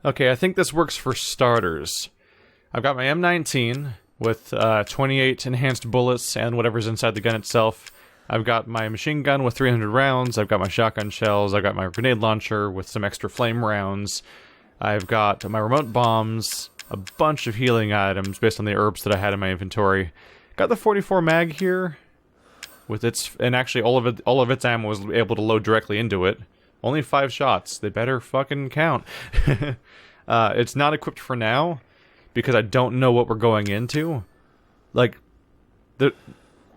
Okay, I think this works for starters. I've got my M19 with 28 enhanced bullets and whatever's inside the gun itself. I've got my machine gun with 300 rounds. I've got my shotgun shells. I've got my grenade launcher with some extra flame rounds. I've got my remote bombs, a bunch of healing items based on the herbs that I had in my inventory. Got the 44 mag here, with its, and actually all of its ammo was able to load directly into it. Only 5 shots. They better fucking count. It's not equipped for now, because I don't know what we're going into. Like,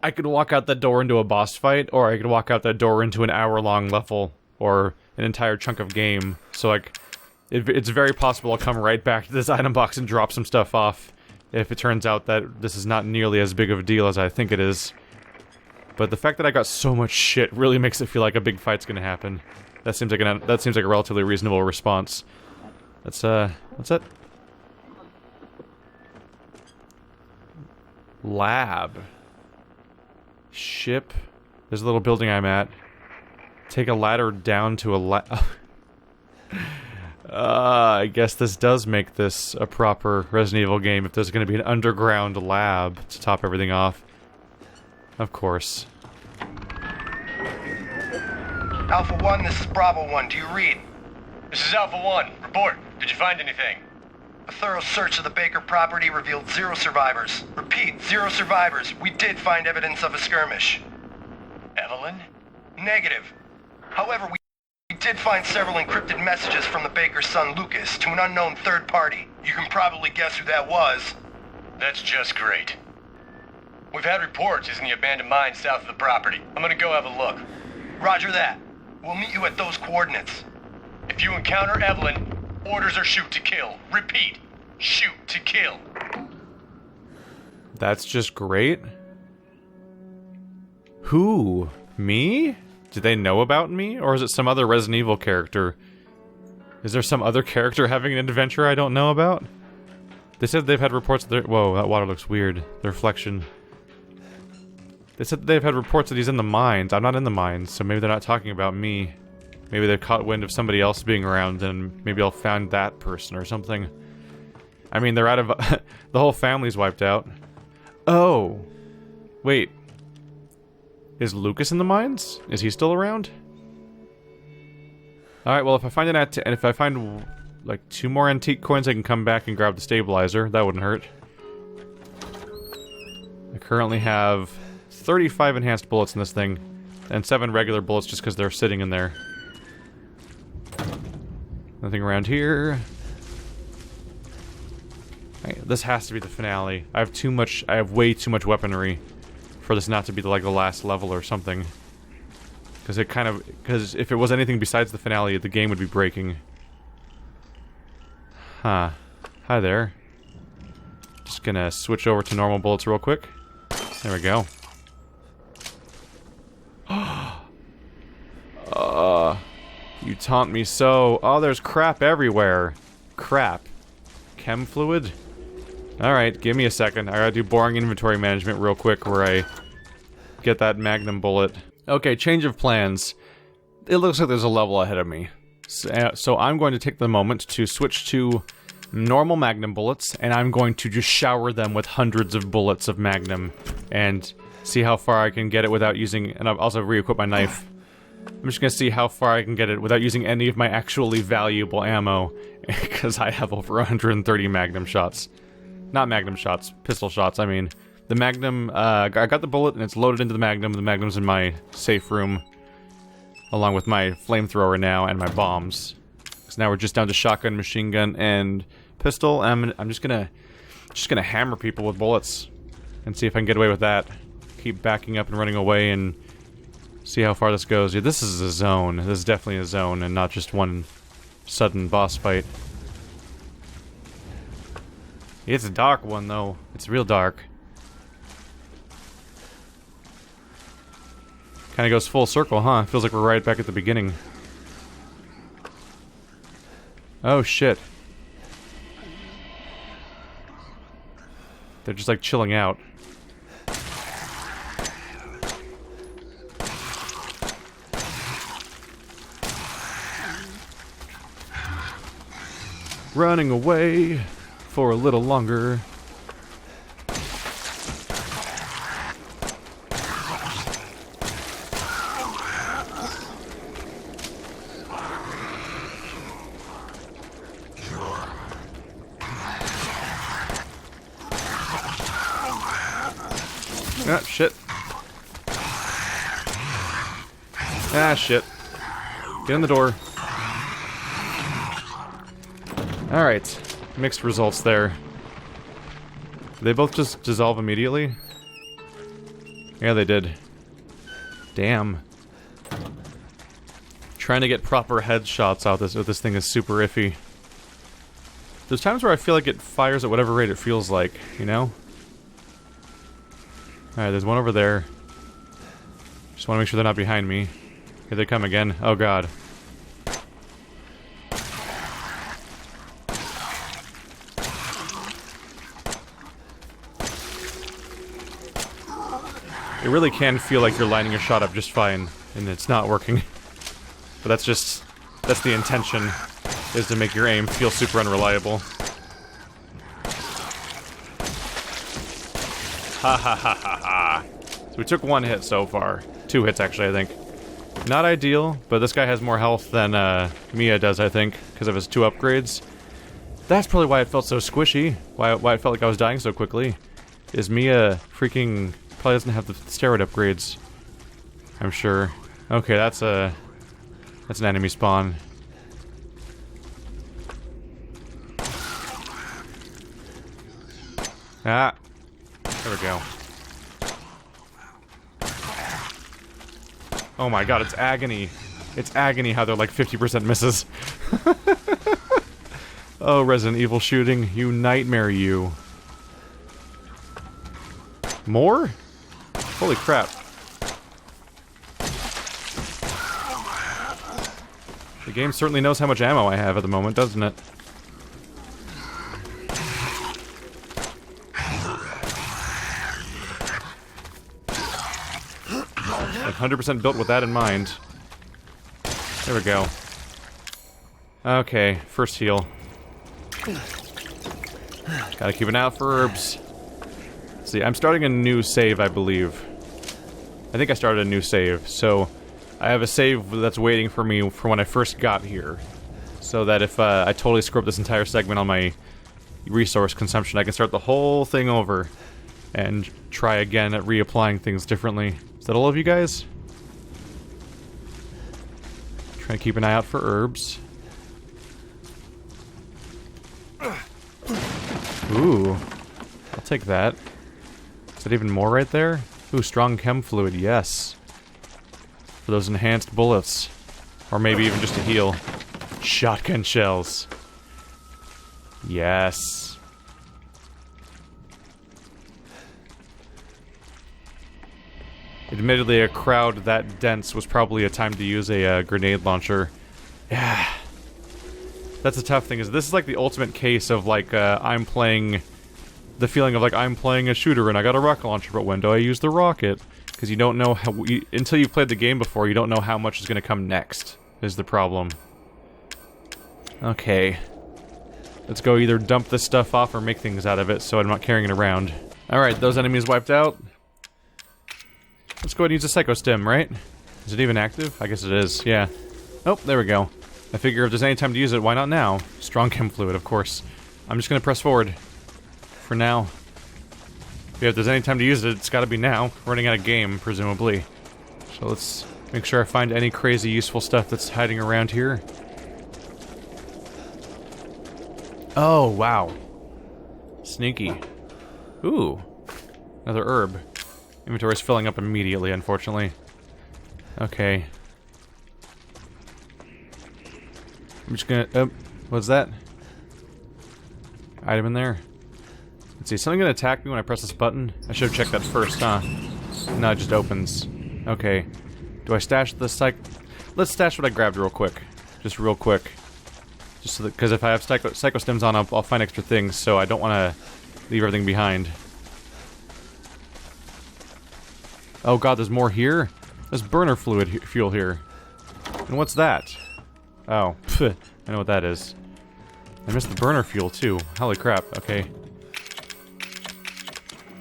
I could walk out that door into a boss fight, or I could walk out that door into an hour-long level, or an entire chunk of game. So, like, it's very possible I'll come right back to this item box and drop some stuff off, if it turns out that this is not nearly as big of a deal as I think it is. But the fact that I got so much shit really makes it feel like a big fight's gonna happen. That seems like a relatively reasonable response. What's that? Lab. Ship. There's a little building I'm at. Take a ladder down to a I guess this does make this a proper Resident Evil game if there's gonna be an underground lab to top everything off. Of course. Alpha 1, this is Bravo 1. Do you read? This is Alpha 1. Report. Did you find anything? A thorough search of the Baker property revealed 0 survivors. Repeat, 0 survivors. We did find evidence of a skirmish. Evelyn? Negative. However, we did find several encrypted messages from the Baker's son Lucas to an unknown third party. You can probably guess who that was. That's just great. We've had reports he's in the abandoned mine south of the property. I'm gonna go have a look. Roger that. We'll meet you at those coordinates. If you encounter Evelyn, orders are shoot to kill. Repeat, shoot to kill. That's just great. Who? Me? Do they know about me? Or is it some other Resident Evil character? Is there some other character having an adventure I don't know about? They said they've had reports that whoa, that water looks weird. The reflection. They said that they've had reports that he's in the mines. I'm not in the mines, so maybe they're not talking about me. Maybe they've caught wind of somebody else being around, and maybe I'll find that person or something. I mean, they're out of... the whole family's wiped out. Oh! Wait. Is Lucas in the mines? Is he still around? Alright, well, if I find and if I find, like, 2 more antique coins, I can come back and grab the stabilizer. That wouldn't hurt. I currently have 35 enhanced bullets in this thing, and 7 regular bullets just because they're sitting in there. Nothing around here. Right, this has to be the finale. I have way too much weaponry for this not to be like the last level or something. Because if it was anything besides the finale, the game would be breaking. Huh. Hi there. Just gonna switch over to normal bullets real quick. There we go. You taunt me so. Oh, there's crap everywhere. Crap. Chem fluid? Alright, give me a second. I gotta do boring inventory management real quick where I get that magnum bullet. Okay, change of plans. It looks like there's a level ahead of me. So I'm going to take the moment to switch to normal magnum bullets, and I'm going to just shower them with hundreds of bullets of magnum, and see how far I can get it without using... And I'll also re-equip my knife. I'm just gonna see how far I can get it without using any of my actually valuable ammo, because I have over 130 magnum shots. Not magnum shots, pistol shots, I mean. The magnum, I got the bullet and it's loaded into the magnum's in my safe room, along with my flamethrower now and my bombs. So now we're just down to shotgun, machine gun, and pistol, and I'm just gonna hammer people with bullets, and see if I can get away with that. Keep backing up and running away and see how far this goes. Yeah, this is a zone. This is definitely a zone and not just one sudden boss fight. It's a dark one, though. It's real dark. Kinda goes full circle, huh? Feels like we're right back at the beginning. Oh, shit. They're just, like, chilling out. Running away for a little longer. Ah, shit. Ah, shit. Get in the door. Alright. Mixed results there. Did they both just dissolve immediately? Yeah, they did. Damn. Trying to get proper headshots out with this thing is super iffy. There's times where I feel like it fires at whatever rate it feels like, you know? Alright, there's one over there. Just want to make sure they're not behind me. Here they come again. Oh god. It really can feel like you're lining your shot up just fine, and it's not working. But that's the intention, is to make your aim feel super unreliable. Ha ha ha ha ha. So we took 1 hit so far. 2 hits actually, I think. Not ideal, but this guy has more health than Mia does, I think, because of his 2 upgrades. That's probably why it felt so squishy, why it felt like I was dying so quickly. Is Mia freaking probably doesn't have the steroid upgrades. I'm sure. Okay, that's an enemy spawn. Ah. There we go. Oh my god, it's agony. It's agony how they're like 50% misses. Oh, Resident Evil shooting, you nightmare, you. More? Holy crap. The game certainly knows how much ammo I have at the moment, doesn't it? Like 100% built with that in mind. There we go. Okay, first heal. Gotta keep an eye out for herbs. See, I'm starting a new save, I believe. I think I started a new save, so I have a save that's waiting for me for when I first got here. So that if I totally screw up this entire segment on my resource consumption, I can start the whole thing over and try again at reapplying things differently. Is that all of you guys? Trying to keep an eye out for herbs. Ooh. I'll take that. Is that even more right there? Ooh, strong chem fluid, yes. For those enhanced bullets. Or maybe even just a heal. Shotgun shells. Yes. Admittedly, a crowd that dense was probably a time to use a grenade launcher. Yeah. That's the tough thing, is this is like the ultimate case of like, I'm playing... The feeling of like, I'm playing a shooter and I got a rocket launcher, but when do I use the rocket? Because you don't know how... until you've played the game before, you don't know how much is going to come next, is the problem. Okay. Let's go either dump this stuff off or make things out of it so I'm not carrying it around. Alright, those enemies wiped out. Let's go ahead and use a Psycho Stim, right? Is it even active? I guess it is, yeah. Oh, there we go. I figure if there's any time to use it, why not now? Strong chem fluid, of course. I'm just gonna press forward. For now. Yeah, if there's any time to use it, it's gotta be now. We're running out of game, presumably. So let's make sure I find any crazy useful stuff that's hiding around here. Oh, wow. Sneaky. Ooh. Another herb. Inventory's filling up immediately, unfortunately. Okay. I'm just gonna... Oh, what's that? Item in there? Let's see, is something gonna attack me when I press this button? I should have checked that first, huh? No, it just opens. Okay. Do I stash the Let's stash what I grabbed real quick. Just real quick. Just so that... Because if I have Psycho Stims on, I'll find extra things, so I don't want to leave everything behind. Oh god, there's more here? There's burner fluid fuel here. And what's that? Oh, I know what that is. I missed the burner fuel, too. Holy crap, okay.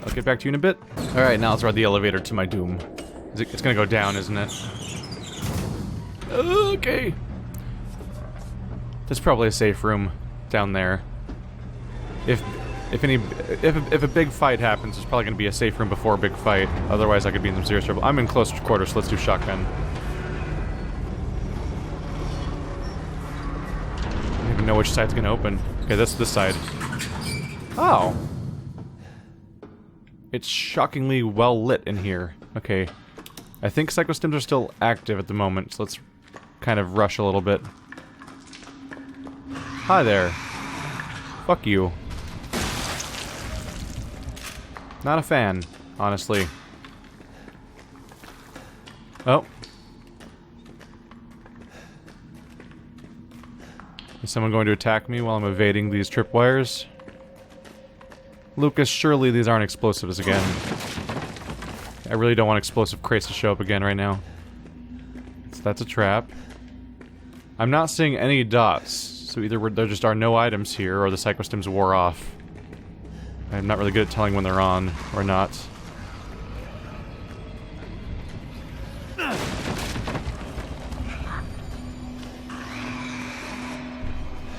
I'll get back to you in a bit. Alright, now let's ride the elevator to my doom. It's gonna go down, isn't it? Okay. There's probably a safe room down there. If a big fight happens, there's probably gonna be a safe room before a big fight. Otherwise, I could be in some serious trouble. I'm in close quarters, so let's do shotgun. I don't even know which side's gonna open. Okay, that's this side. Oh. It's shockingly well lit in here. Okay. I think psychostims are still active at the moment, so let's kind of rush a little bit. Hi there. Fuck you. Not a fan, honestly. Oh. Is someone going to attack me while I'm evading these tripwires? Lucas, surely these aren't explosives again. I really don't want explosive crates to show up again right now. So that's a trap. I'm not seeing any dots, so either there just are no items here, or the psychostims wore off. I'm not really good at telling when they're on, or not.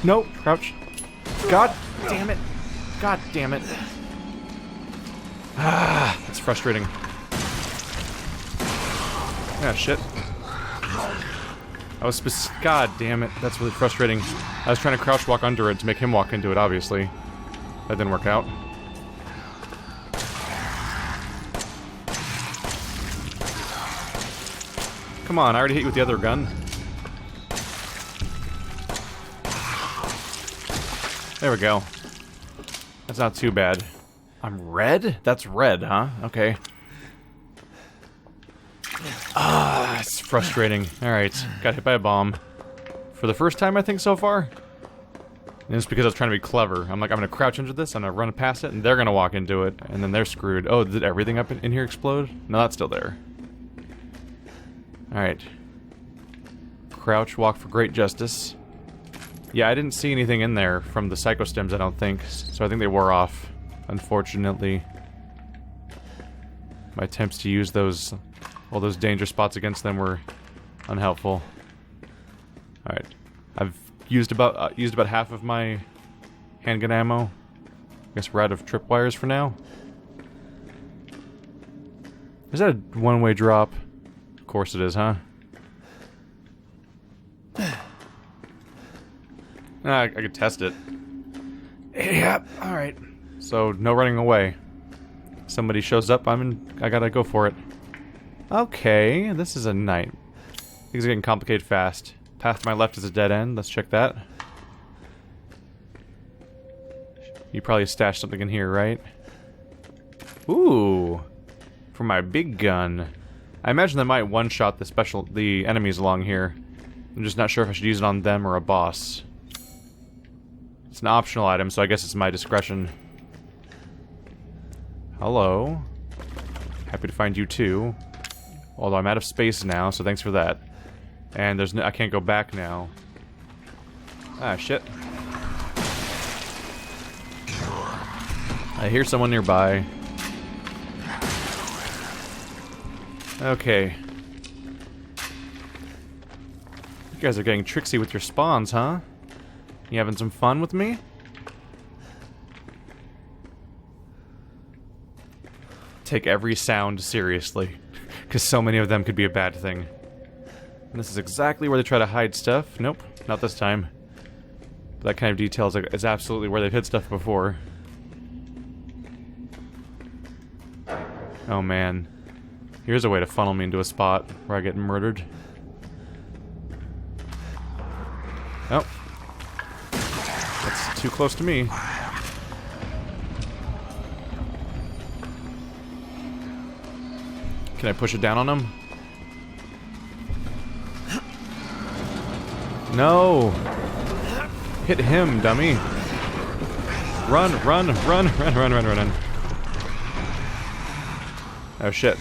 Nope, crouch. God damn it. God damn it. Ah, that's frustrating. Ah, shit. God damn it, that's really frustrating. I was trying to crouch walk under it to make him walk into it, obviously. That didn't work out. Come on, I already hit you with the other gun. There we go. That's not too bad. I'm red? That's red, huh? Okay. Ah, it's frustrating. Alright, got hit by a bomb. For the first time, I think, so far. And it's because I was trying to be clever. I'm like, I'm gonna crouch into this, I'm gonna run past it, and they're gonna walk into it, and then they're screwed. Oh, did everything up in here explode? No, that's still there. Alright. Crouch, walk for great justice. Yeah, I didn't see anything in there from the psychostims, I don't think. So I think they wore off, unfortunately. My attempts to use those, all those danger spots against them were unhelpful. Alright. I've used about half of my handgun ammo. I guess we're out of tripwires for now. Is that a one-way drop? Of course it is, huh? I could test it. Yep, alright. So, no running away. Somebody shows up, I gotta go for it. Okay, this is a night. Things are getting complicated fast. Path to my left is a dead end, let's check that. You probably stashed something in here, right? Ooh! For my big gun. I imagine that might one-shot the enemies along here. I'm just not sure if I should use it on them or a boss. It's an optional item, so I guess it's my discretion. Hello. Happy to find you too. Although I'm out of space now, so thanks for that. And there's no, I can't go back now. Ah, shit. I hear someone nearby. Okay. You guys are getting tricksy with your spawns, huh? You having some fun with me? Take every sound seriously, because so many of them could be a bad thing. And this is exactly where they try to hide stuff. Nope, not this time. But that kind of detail is absolutely where they've hid stuff before. Oh man. Here's a way to funnel me into a spot where I get murdered. Oh. That's too close to me. Can I push it down on him? No! Hit him, dummy! Run, run, run, run, run, run, run. Oh shit.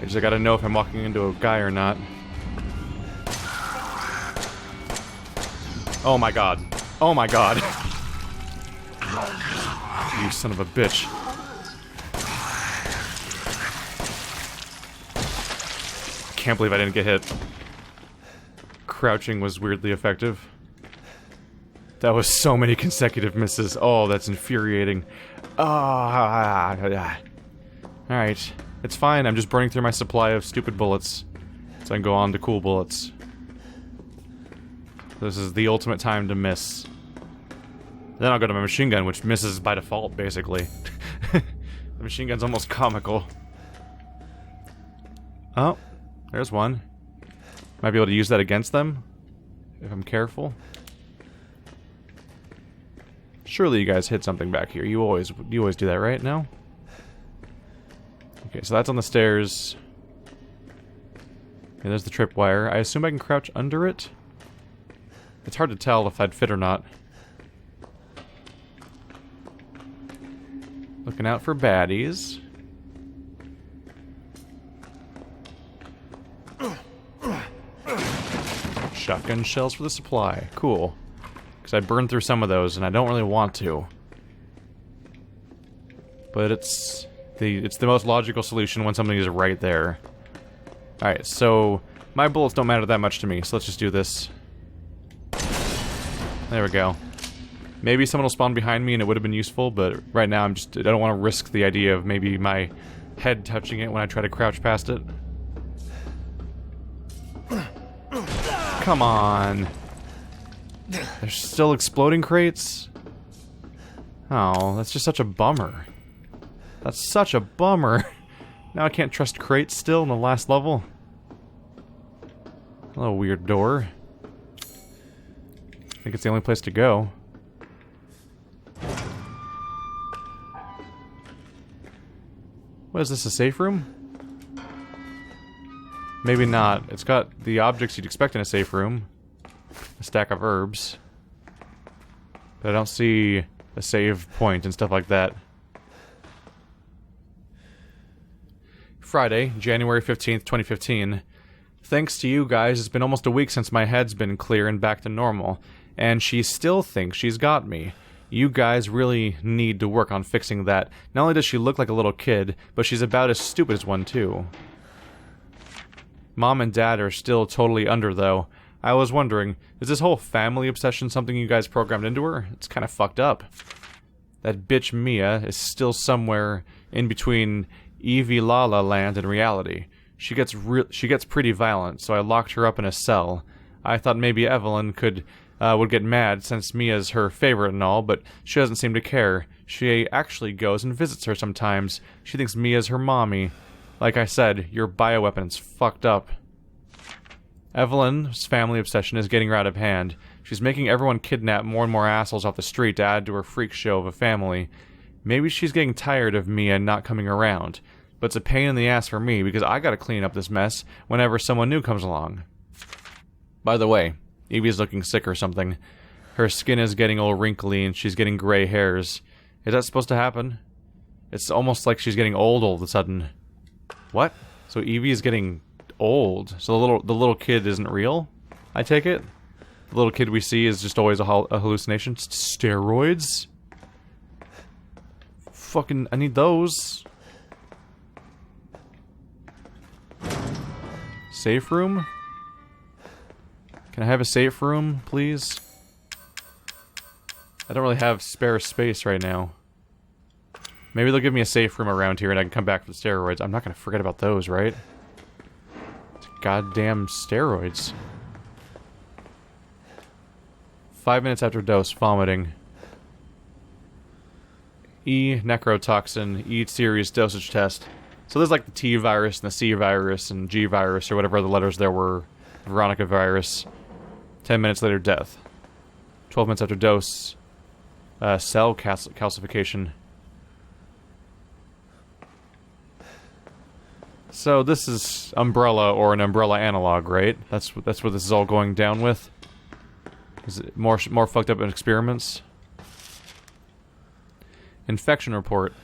I just gotta know if I'm walking into a guy or not. Oh my god. Oh my god. You son of a bitch. Can't believe I didn't get hit. Crouching was weirdly effective. That was so many consecutive misses. Oh, that's infuriating. Alright. It's fine, I'm just burning through my supply of stupid bullets. So I can go on to cool bullets. This is the ultimate time to miss. Then I'll go to my machine gun, which misses by default, basically. The machine gun's almost comical. Oh, there's one. Might be able to use that against them, if I'm careful. Surely you guys hit something back here. You always do that, right? No? Okay, so that's on the stairs. Okay, there's the tripwire. I assume I can crouch under it? It's hard to tell if I'd fit or not. Looking out for baddies. Shotgun shells for the supply. Cool. Because I burned through some of those and I don't really want to. But it's the most logical solution when something is right there. Alright, so my bullets don't matter that much to me, so let's just do this. There we go. Maybe someone will spawn behind me and it would have been useful, but right now I don't want to risk the idea of maybe my head touching it when I try to crouch past it. Come on. There's still exploding crates? Oh, that's just such a bummer. That's such a bummer. Now I can't trust crates still in the last level. A little weird door. I think it's the only place to go. What is this, a safe room? Maybe not. It's got the objects you'd expect in a safe room. A stack of herbs. But I don't see a save point and stuff like that. Friday, January 15th, 2015. Thanks to you guys, it's been almost a week since my head's been clear and back to normal. And she still thinks she's got me. You guys really need to work on fixing that. Not only does she look like a little kid, but she's about as stupid as one too. Mom and Dad are still totally under, though. I was wondering, is this whole family obsession something you guys programmed into her? It's kind of fucked up. That bitch Mia is still somewhere in between Evie Lala land and reality. She gets pretty violent, so I locked her up in a cell. I thought maybe Evelyn would get mad since Mia's her favorite and all, but she doesn't seem to care. She actually goes and visits her sometimes. She thinks Mia's her mommy. Like I said, your bioweapon's fucked up. Evelyn's family obsession is getting out of hand. She's making everyone kidnap more and more assholes off the street to add to her freak show of a family. Maybe she's getting tired of Mia not coming around. But it's a pain in the ass for me because I gotta clean up this mess whenever someone new comes along. By the way, Evie's looking sick or something. Her skin is getting all wrinkly and she's getting gray hairs. Is that supposed to happen? It's almost like she's getting old all of a sudden. What? So Evie is getting old. So the little kid isn't real? I take it? The little kid we see is just always a hallucination? Steroids? Fucking, I need those. Safe room? Can I have a safe room, please? I don't really have spare space right now. Maybe they'll give me a safe room around here and I can come back for the steroids. I'm not gonna forget about those, right? Goddamn steroids. 5 minutes after dose, vomiting. E, necrotoxin, E series dosage test. So there's like the T virus and the C virus and G virus or whatever other letters there were. Veronica virus. 10 minutes later, death. 12 minutes after dose, cell calcification. So this is Umbrella or an Umbrella analog, right? That's what this is all going down with. Is it more fucked up in experiments? Infection report.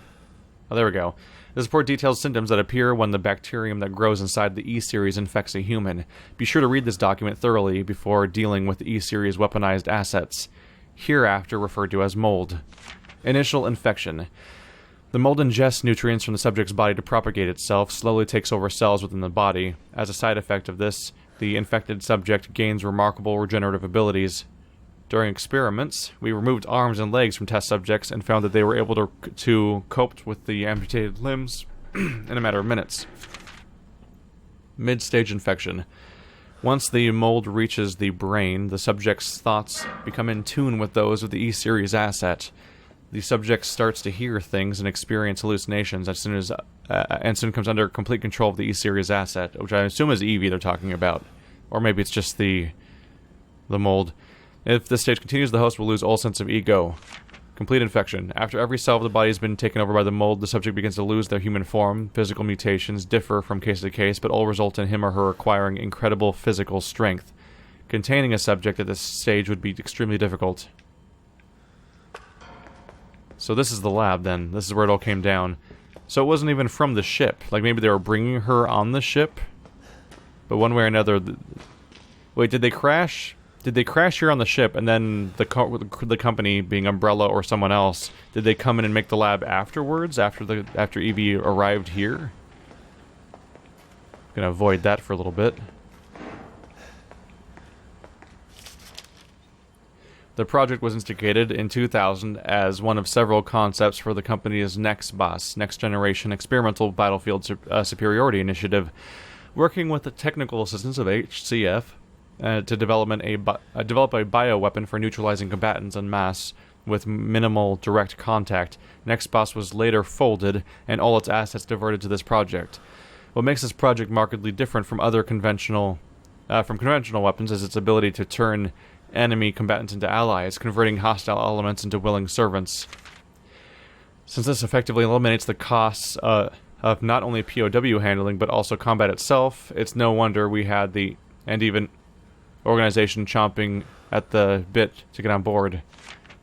Oh, there we go. This report details symptoms that appear when the bacterium that grows inside the E-Series infects a human. Be sure to read this document thoroughly before dealing with the E-Series weaponized assets, hereafter referred to as mold. Initial infection. The mold ingests nutrients from the subject's body to propagate itself, slowly takes over cells within the body. As a side effect of this, the infected subject gains remarkable regenerative abilities. During experiments, we removed arms and legs from test subjects and found that they were able to cope with the amputated limbs in a matter of minutes. Mid-stage infection. Once the mold reaches the brain, the subject's thoughts become in tune with those of the E-Series asset. The subject starts to hear things and experience hallucinations as soon as soon comes under complete control of the E-Series asset, which I assume is Evie they're talking about. Or maybe it's just the mold. If this stage continues, the host will lose all sense of ego. Complete infection. After every cell of the body has been taken over by the mold, the subject begins to lose their human form. Physical mutations differ from case to case, but all result in him or her acquiring incredible physical strength. Containing a subject at this stage would be extremely difficult. So this is the lab, then. This is where it all came down. So it wasn't even from the ship. Like, maybe they were bringing her on the ship? But one way or another... Wait, did they crash? Did they crash here on the ship, and then the company, being Umbrella or someone else, did they come in and make the lab afterwards, after Evie arrived here? Gonna avoid that for a little bit. The project was instigated in 2000 as one of several concepts for the company's NextBoss, Next Generation Experimental Battlefield Superiority Initiative, working with the technical assistance of HCF, to develop a bioweapon for neutralizing combatants en masse with minimal direct contact. NextBoss was later folded, and all its assets diverted to this project. What makes this project markedly different from other conventional weapons is its ability to turn enemy combatants into allies, converting hostile elements into willing servants. Since this effectively eliminates the costs of not only POW handling, but also combat itself, it's no wonder we had even organization chomping at the bit to get on board.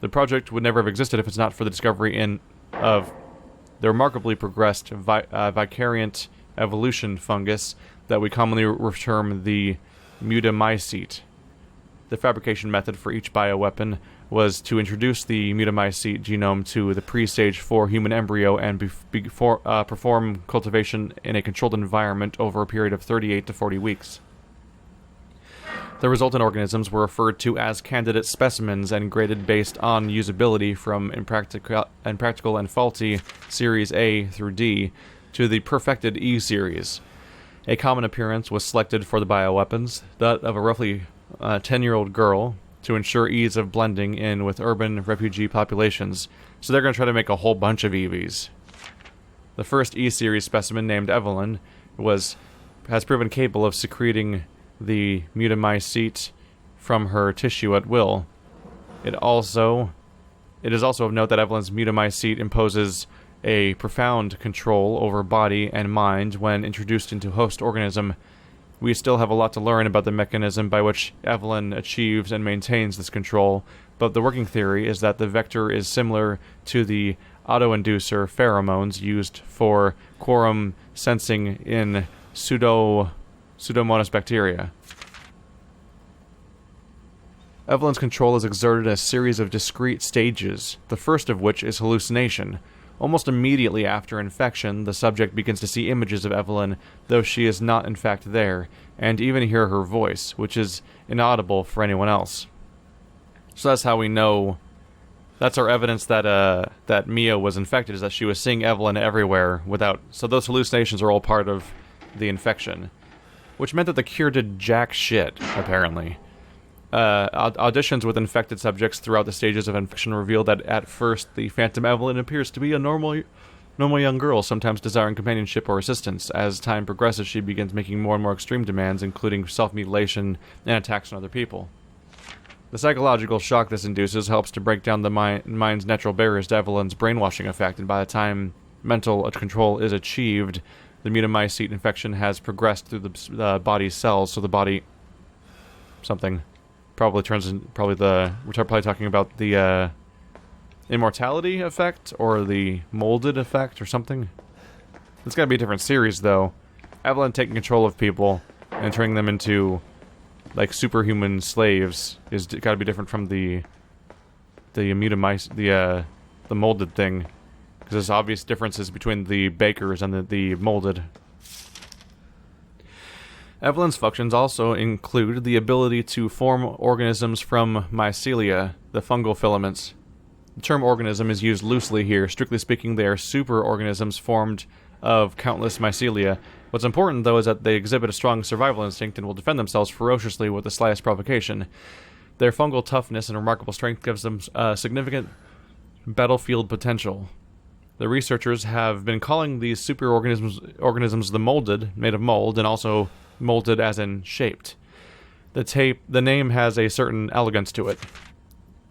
The project would never have existed if it's not for the discovery of the remarkably progressed vicariant evolution fungus that we commonly term the mutamycete. The fabrication method for each bioweapon was to introduce the mutamycete genome to the pre-stage 4 human embryo and perform cultivation in a controlled environment over a period of 38 to 40 weeks. The resultant organisms were referred to as candidate specimens and graded based on usability from impractical and faulty Series A through D to the perfected E series. A common appearance was selected for the bioweapons, that of a roughly 10-year-old girl, to ensure ease of blending in with urban refugee populations, so they're going to try to make a whole bunch of EVs. The first E-series specimen, named Evelyn, has proven capable of secreting the mutamycete from her tissue at will. It is also of note that Evelyn's mutamycete imposes a profound control over body and mind when introduced into host organism. We still have a lot to learn about the mechanism by which Evelyn achieves and maintains this control, but the working theory is that the vector is similar to the autoinducer pheromones used for quorum sensing in Pseudomonas bacteria. Evelyn's control is exerted in a series of discrete stages, the first of which is hallucination. Almost immediately after infection, the subject begins to see images of Evelyn, though she is not in fact there, and even hear her voice, which is inaudible for anyone else. So that's how we know. That's our evidence that Mia was infected, is that she was seeing Evelyn everywhere without. So those hallucinations are all part of the infection, which meant that the cure did jack shit, apparently. Auditions with infected subjects throughout the stages of infection reveal that at first the Phantom Evelyn appears to be a normal young girl, sometimes desiring companionship or assistance. As time progresses, she begins making more and more extreme demands, including self-mutilation and attacks on other people. The psychological shock this induces helps to break down the mind's natural barriers to Evelyn's brainwashing effect, and by the time mental control is achieved, the mutamycete infection has progressed through the body's cells, so the body... something... We're probably talking about the immortality effect or the molded effect or something. It's gotta be a different series, though. Evelyn taking control of people and turning them into, like, superhuman slaves is gotta be different from the immunomice, the molded thing. Because there's obvious differences between the bakers and the molded. Evelyn's functions also include the ability to form organisms from mycelia, the fungal filaments. The term organism is used loosely here. Strictly speaking, they are superorganisms formed of countless mycelia. What's important, though, is that they exhibit a strong survival instinct and will defend themselves ferociously with the slightest provocation. Their fungal toughness and remarkable strength gives them significant battlefield potential. The researchers have been calling these superorganisms the molded, made of mold, and also molded as in shaped. The name has a certain elegance to it.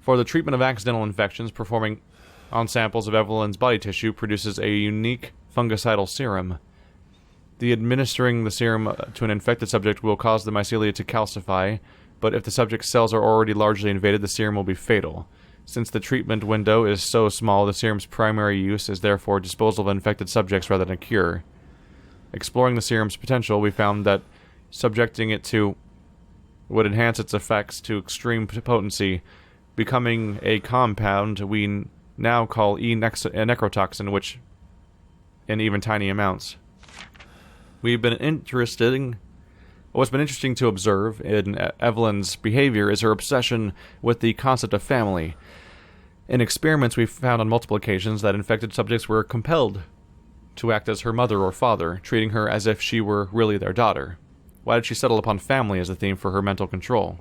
For the treatment of accidental infections, performing on samples of Evelyn's body tissue produces a unique fungicidal serum. The administering the serum to an infected subject will cause the mycelia to calcify, but if the subject's cells are already largely invaded, the serum will be fatal. Since the treatment window is so small, the serum's primary use is therefore disposal of infected subjects rather than a cure. Exploring the serum's potential, we found that subjecting it to would enhance its effects to extreme potency, becoming a compound we now call necrotoxin, which in even tiny amounts. What's been interesting to observe in Evelyn's behavior is her obsession with the concept of family. In experiments, we've found on multiple occasions that infected subjects were compelled to act as her mother or father, treating her as if she were really their daughter. Why did she settle upon family as the theme for her mental control?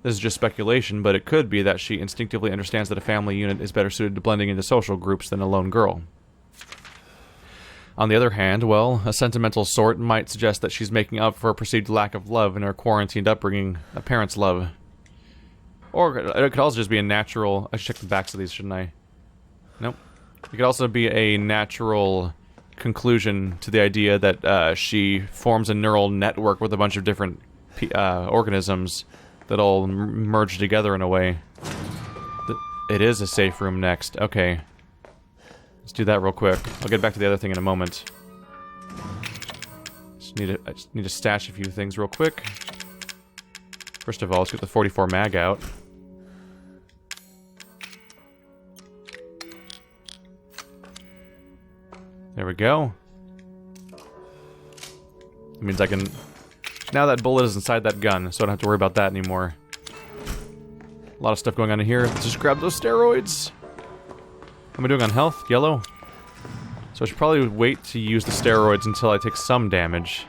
This is just speculation, but it could be that she instinctively understands that a family unit is better suited to blending into social groups than a lone girl. On the other hand, well, a sentimental sort might suggest that she's making up for a perceived lack of love in her quarantined upbringing, a parent's love. Or it could also just be a natural... I should check the backs of these, shouldn't I? Nope. It could also be a natural conclusion to the idea that she forms a neural network with a bunch of different organisms that all merge together in a way. It is a safe room next. Okay. Let's do that real quick. I'll get back to the other thing in a moment. I just need to stash a few things real quick. First of all, let's get the 44 mag out. There we go. That means I can... Now that bullet is inside that gun, so I don't have to worry about that anymore. A lot of stuff going on in here. Let's just grab those steroids. How am I doing on health? Yellow? So I should probably wait to use the steroids until I take some damage.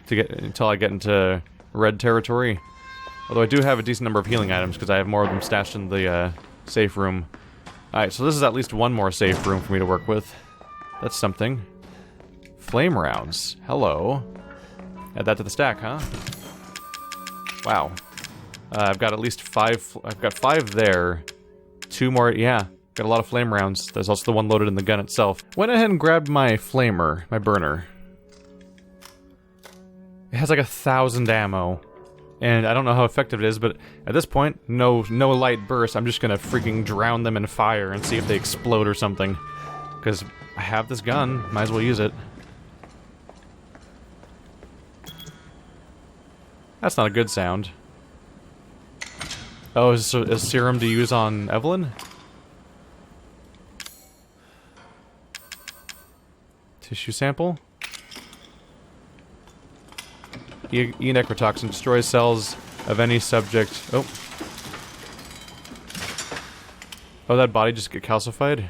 Until I get into red territory. Although I do have a decent number of healing items because I have more of them stashed in the safe room. Alright, so this is at least one more safe room for me to work with. That's something. Flame rounds. Hello. Add that to the stack, huh? Wow. I've got at least 5... I've got 5 there. 2 more... Yeah. Got a lot of flame rounds. There's also the one loaded in the gun itself. Went ahead and grabbed my flamer. My burner. It has like 1,000 ammo. And I don't know how effective it is, but at this point, no light burst. I'm just gonna freaking drown them in fire and see if they explode or something. Because I have this gun. Might as well use it. That's not a good sound. Oh, is serum to use on Evelyn? Tissue sample? E-necrotoxin destroys cells of any subject... Oh. Oh, that body just get calcified?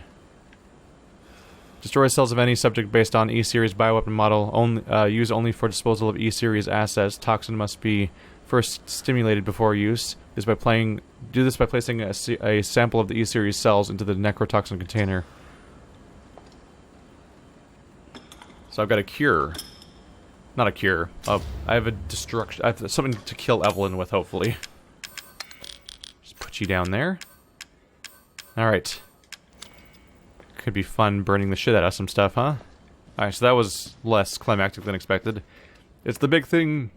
Destroys cells of any subject based on E-Series bioweapon model. Used only for disposal of E-Series assets. Toxin must be first stimulated before use. Do this by placing a sample of the E-Series cells into the necrotoxin container. So I've got a cure. Not a cure. I have a destruction. I have something to kill Evelyn with, hopefully. Just put you down there. Alright. Could be fun burning the shit out of some stuff, huh? Alright, so that was less climactic than expected. It's the big thing...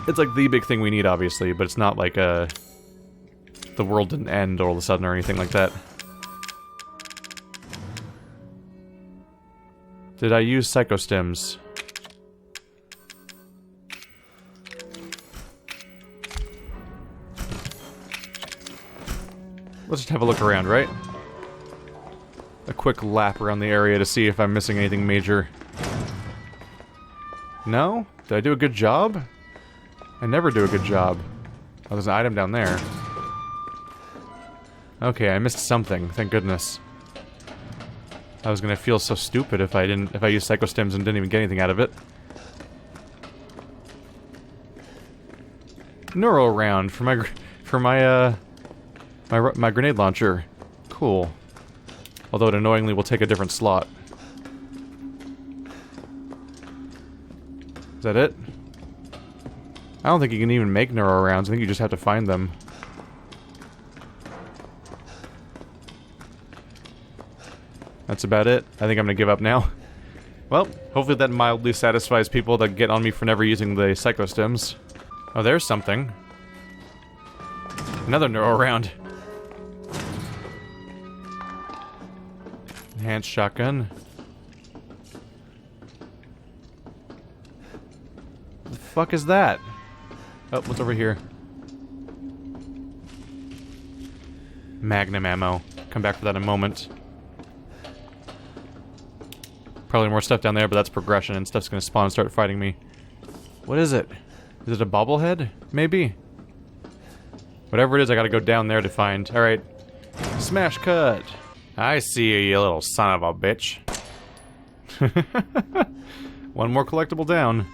It's like the big thing we need, obviously, but it's not like, the world didn't end all of a sudden or anything like that. Did I use psychostims? Let's just have a look around, right? A quick lap around the area to see if I'm missing anything major. No? Did I do a good job? I never do a good job. Oh, there's an item down there. Okay, I missed something, thank goodness. I was gonna feel so stupid if I used psychostims and didn't even get anything out of it. Neuro round for my grenade launcher. Cool. Although it annoyingly will take a different slot. Is that it? I don't think you can even make neuro rounds. I think you just have to find them. That's about it. I think I'm gonna give up now. Well, hopefully that mildly satisfies people that get on me for never using the psychostims. Oh, there's something. Another neuro round. Enhanced shotgun. The fuck is that? Oh, what's over here? Magnum ammo. Come back for that in a moment. Probably more stuff down there, but that's progression, and stuff's gonna spawn and start fighting me. What is it? Is it a bobblehead? Maybe? Whatever it is, I gotta go down there to find. Alright. Smash cut! I see you, you little son of a bitch. One more collectible down.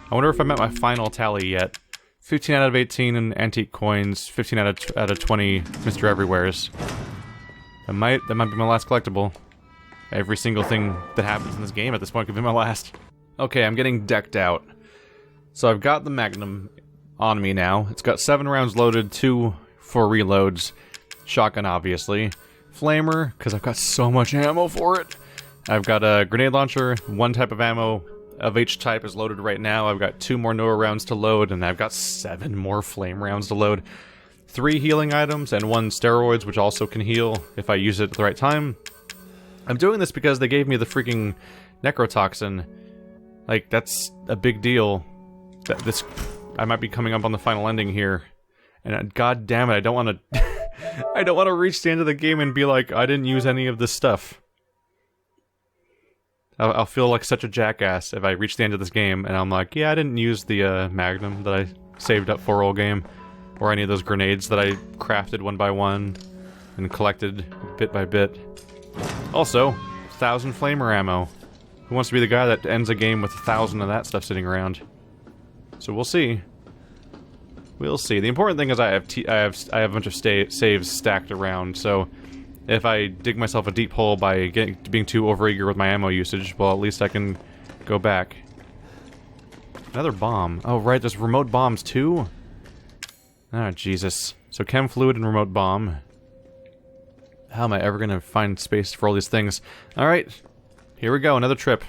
I wonder if I'm at my final tally yet. 15 out of 18 in antique coins, 15 out of 20 Mr. Everywheres. That might be my last collectible. Every single thing that happens in this game at this point could be my last. Okay, I'm getting decked out. So I've got the Magnum on me now. It's got 7 rounds loaded, 2 for reloads. Shotgun, obviously. Flamer, because I've got so much ammo for it. I've got a grenade launcher, 1 type of ammo of each type is loaded right now. I've got 2 more Noah rounds to load, and I've got 7 more flame rounds to load. 3 healing items, and 1 steroids, which also can heal if I use it at the right time. I'm doing this because they gave me the freaking necrotoxin. Like, that's a big deal. I might be coming up on the final ending here. And god damn it, I don't want to... I don't want to reach the end of the game and be like, I didn't use any of this stuff. I'll feel like such a jackass if I reach the end of this game and I'm like, yeah, I didn't use the Magnum that I saved up for all game. Or any of those grenades that I crafted one by one and collected bit by bit. Also, 1,000 flamer ammo. Who wants to be the guy that ends a game with 1,000 of that stuff sitting around? So we'll see. We'll see. The important thing is I have a bunch of saves stacked around, so if I dig myself a deep hole by being too overeager with my ammo usage, well, at least I can go back. Another bomb. Oh, right, there's remote bombs too? Ah, Jesus. So chem fluid and remote bomb. How am I ever gonna find space for all these things? Alright, here we go, another trip.